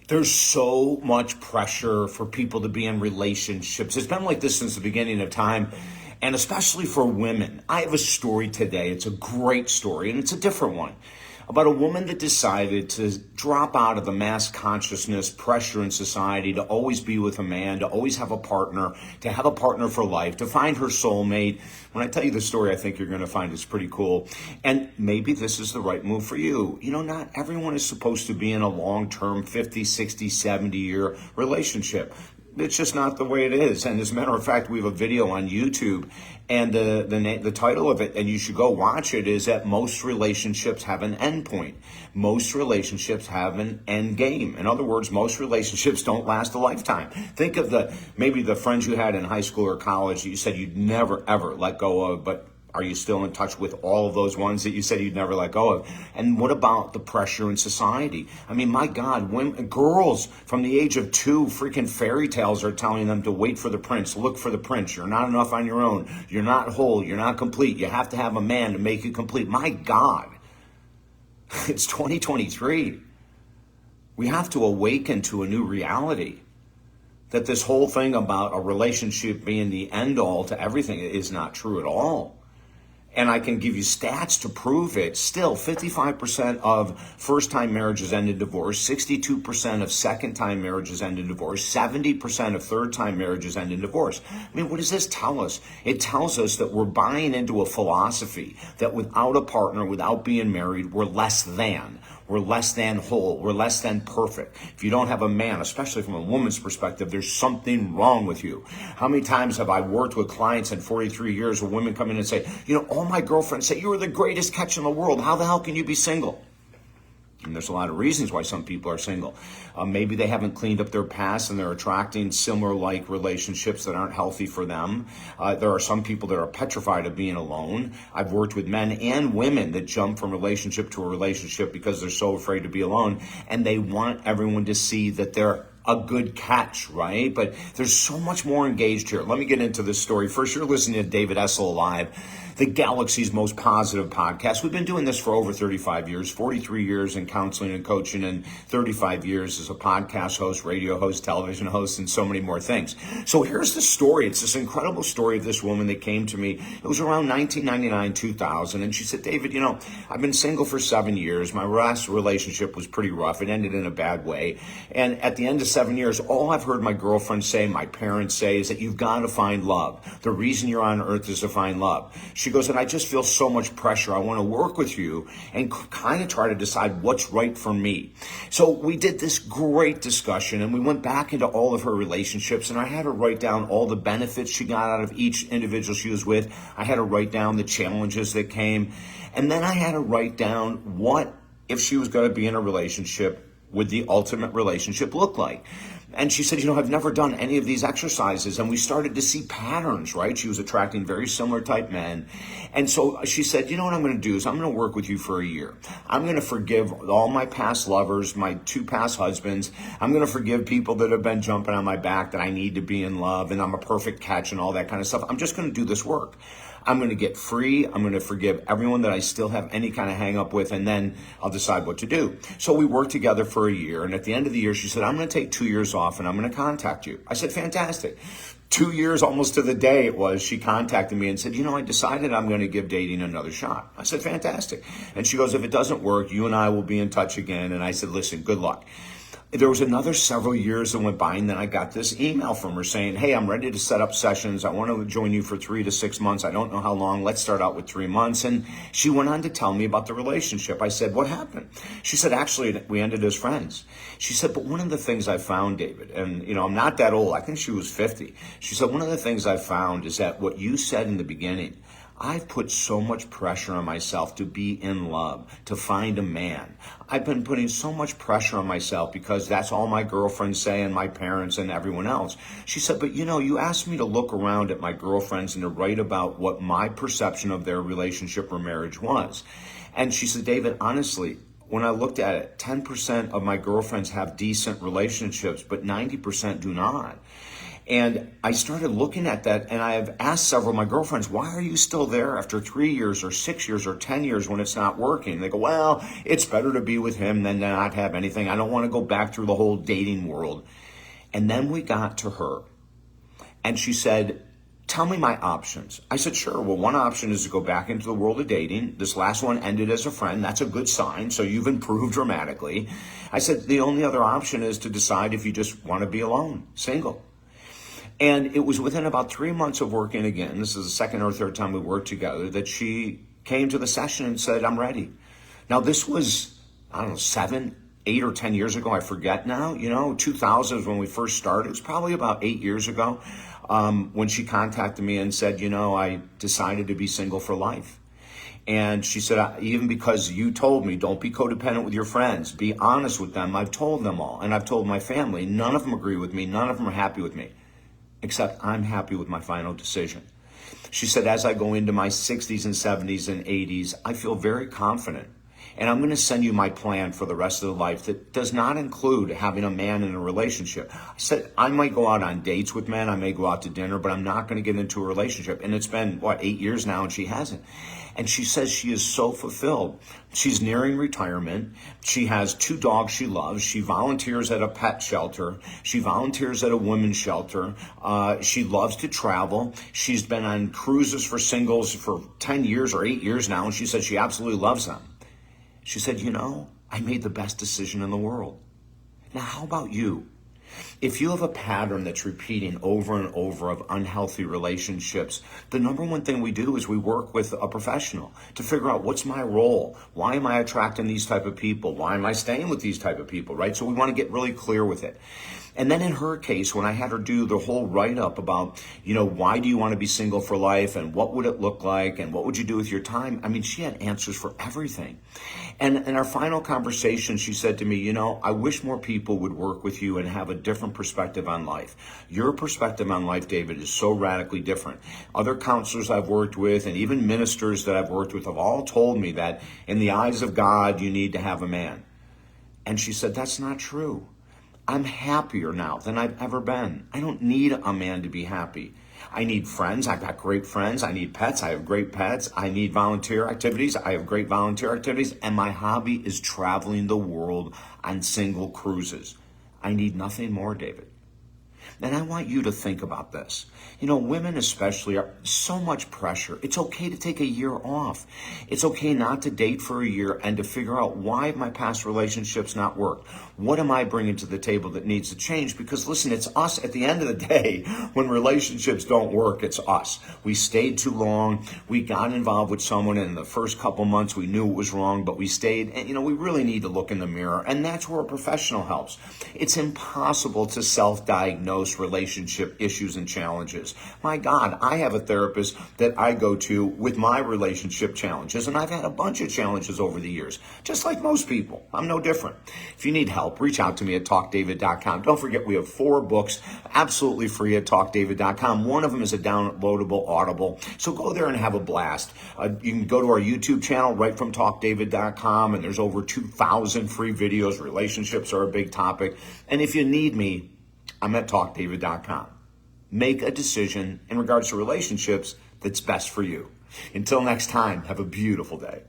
There's so much pressure for people to be in relationships. It's been like this since the beginning of time, and especially for women. I have a story today. It's a great story, and it's a different one about a woman that decided to drop out of the mass consciousness pressure in society to always be with a man, to always have a partner, to have a partner for life, to find her soulmate. When I tell you the story, I think you're going to find it's pretty cool. And maybe this is the right move for you. You know, not everyone is supposed to be in a long-term 50, 60, 70-year relationship. It's just not the way it is. And as a matter of fact, we have a video on YouTube, and the title of it, and you should go watch it, is that most relationships have an end point. Most relationships have an end game. In other words, most relationships don't last a lifetime. Think of maybe the friends you had in high school or college that you said you'd never, ever let go of, but are you still in touch with all of those ones that you said you'd never let go of? And what about the pressure in society? I mean, my God, girls from the age of 2, freaking fairy tales are telling them to wait for the prince, look for the prince. You're not enough on your own. You're not whole. You're not complete. You have to have a man to make you complete. My God, it's 2023. We have to awaken to a new reality. That this whole thing about a relationship being the end all to everything is not true at all. And I can give you stats to prove it. Still, 55% of first-time marriages end in divorce, 62% of second-time marriages end in divorce, 70% of third-time marriages end in divorce. I mean, what does this tell us? It tells us that we're buying into a philosophy that without a partner, without being married, we're less than. We're less than whole. We're less than perfect. If you don't have a man, especially from a woman's perspective, there's something wrong with you. How many times have I worked with clients in 43 years where women come in and say, you know, all my girlfriends say you were the greatest catch in the world. How the hell can you be single? And there's a lot of reasons why some people are single. Maybe they haven't cleaned up their past and they're attracting similar-like relationships that aren't healthy for them. There are some people that are petrified of being alone. I've worked with men and women that jump from relationship to a relationship because they're so afraid to be alone, and they want everyone to see that they're a good catch, right? But there's so much more engaged here. Let me get into this story. First, you're listening to David Essel Live, the galaxy's most positive podcast. We've been doing this for over 35 years, 43 years in counseling and coaching, and 35 years as a podcast host, radio host, television host, and so many more things. So here's the story. It's this incredible story of this woman that came to me. It was around 1999, 2000, and she said, David, you know, I've been single for 7 years. My last relationship was pretty rough. It ended in a bad way. And at the end of 7 years, all I've heard my girlfriend say, my parents say, is that you've got to find love. The reason you're on earth is to find love. She goes, and I just feel so much pressure. I want to work with you and kind of try to decide what's right for me. So we did this great discussion, and we went back into all of her relationships, and I had her write down all the benefits she got out of each individual she was with. I had her write down the challenges that came. And then I had her write down what, if she was going to be in a relationship, would the ultimate relationship look like? And she said, you know, I've never done any of these exercises. And we started to see patterns, right? She was attracting very similar type men. And so she said, you know what I'm going to do is I'm going to work with you for a year. I'm going to forgive all my past lovers, my 2 past husbands. I'm going to forgive people that have been jumping on my back that I need to be in love and I'm a perfect catch and all that kind of stuff. I'm just going to do this work. I'm going to get free. I'm going to forgive everyone that I still have any kind of hang up with, and then I'll decide what to do. So we worked together for a year, and at the end of the year, she said, I'm going to take 2 years off, and I'm going to contact you. I said, fantastic. 2 years, almost to the day it was, she contacted me and said, you know, I decided I'm going to give dating another shot. I said, fantastic. And she goes, if it doesn't work, you and I will be in touch again. And I said, listen, good luck. There was another several years that went by, and then I got this email from her saying, hey, I'm ready to set up sessions. I want to join you for 3 to 6 months. I don't know how long. Let's start out with 3 months. And she went on to tell me about the relationship. I said, what happened? She said, actually, we ended as friends. She said, but one of the things I found, David, and, you know, I'm not that old. I think she was 50. She said, one of the things I found is that what you said in the beginning, I've put so much pressure on myself to be in love, to find a man. I've been putting so much pressure on myself because that's all my girlfriends say and my parents and everyone else. She said, but you know, you asked me to look around at my girlfriends and to write about what my perception of their relationship or marriage was. And she said, David, honestly, when I looked at it, 10% of my girlfriends have decent relationships, but 90% do not. And I started looking at that, and I have asked several of my girlfriends, why are you still there after 3 years or 6 years or 10 years when it's not working? They go, well, it's better to be with him than to not have anything. I don't want to go back through the whole dating world. And then we got to her, and she said, tell me my options. I said, sure. Well, one option is to go back into the world of dating. This last one ended as a friend. That's a good sign. So you've improved dramatically. I said, the only other option is to decide if you just want to be alone, single. And it was within about 3 months of working again, this is the second or third time we worked together, that she came to the session and said, I'm ready. Now, this was, I don't know, 7, 8 or 10 years ago. I forget now. 2000 is when we first started. It was probably about 8 years ago when she contacted me and said, I decided to be single for life. And she said, even because you told me, don't be codependent with your friends. Be honest with them. I've told them all. And I've told my family. None of them agree with me. None of them are happy with me. Except I'm happy with my final decision. She said, as I go into my 60s and 70s and 80s, I feel very confident. And I'm going to send you my plan for the rest of the life that does not include having a man in a relationship. I said, I might go out on dates with men. I may go out to dinner, but I'm not going to get into a relationship. And it's been, 8 years now, and she hasn't. And she says she is so fulfilled. She's nearing retirement. She has 2 dogs she loves. She volunteers at a pet shelter. She volunteers at a women's shelter. She loves to travel. She's been on cruises for singles for 10 years or 8 years now, and she said she absolutely loves them. She said, I made the best decision in the world. Now, how about you? If you have a pattern that's repeating over and over of unhealthy relationships, the number one thing we do is we work with a professional to figure out what's my role? Why am I attracting these type of people? Why am I staying with these type of people, right? So we want to get really clear with it. And then in her case, when I had her do the whole write-up about, why do you want to be single for life and what would it look like and what would you do with your time? I mean, she had answers for everything. And in our final conversation, she said to me, I wish more people would work with you and have a different perspective on life. Your perspective on life, David, is so radically different. Other counselors I've worked with and even ministers that I've worked with have all told me that in the eyes of God, you need to have a man. And she said, that's not true. I'm happier now than I've ever been. I don't need a man to be happy. I need friends. I've got great friends. I need pets. I have great pets. I need volunteer activities. I have great volunteer activities. And my hobby is traveling the world on single cruises. I need nothing more, David. And I want you to think about this. Women especially are so much pressure. It's okay to take a year off. It's okay not to date for a year and to figure out why my past relationships not worked. What am I bringing to the table that needs to change? Because listen, it's us at the end of the day. When relationships don't work, it's us. We stayed too long. We got involved with someone, and in the first couple months we knew it was wrong, but we stayed. And we really need to look in the mirror, and that's where a professional helps. It's impossible to self-diagnose relationship issues and challenges. My God, I have a therapist that I go to with my relationship challenges, and I've had a bunch of challenges over the years, just like most people. I'm no different. If you need help, reach out to me at talkdavid.com. Don't forget, we have 4 books absolutely free at talkdavid.com. One of them is a downloadable Audible, so go there and have a blast. You can go to our YouTube channel right from talkdavid.com, and there's over 2,000 free videos. Relationships are a big topic, and if you need me, I'm at talkdavid.com. Make a decision in regards to relationships that's best for you. Until next time, have a beautiful day.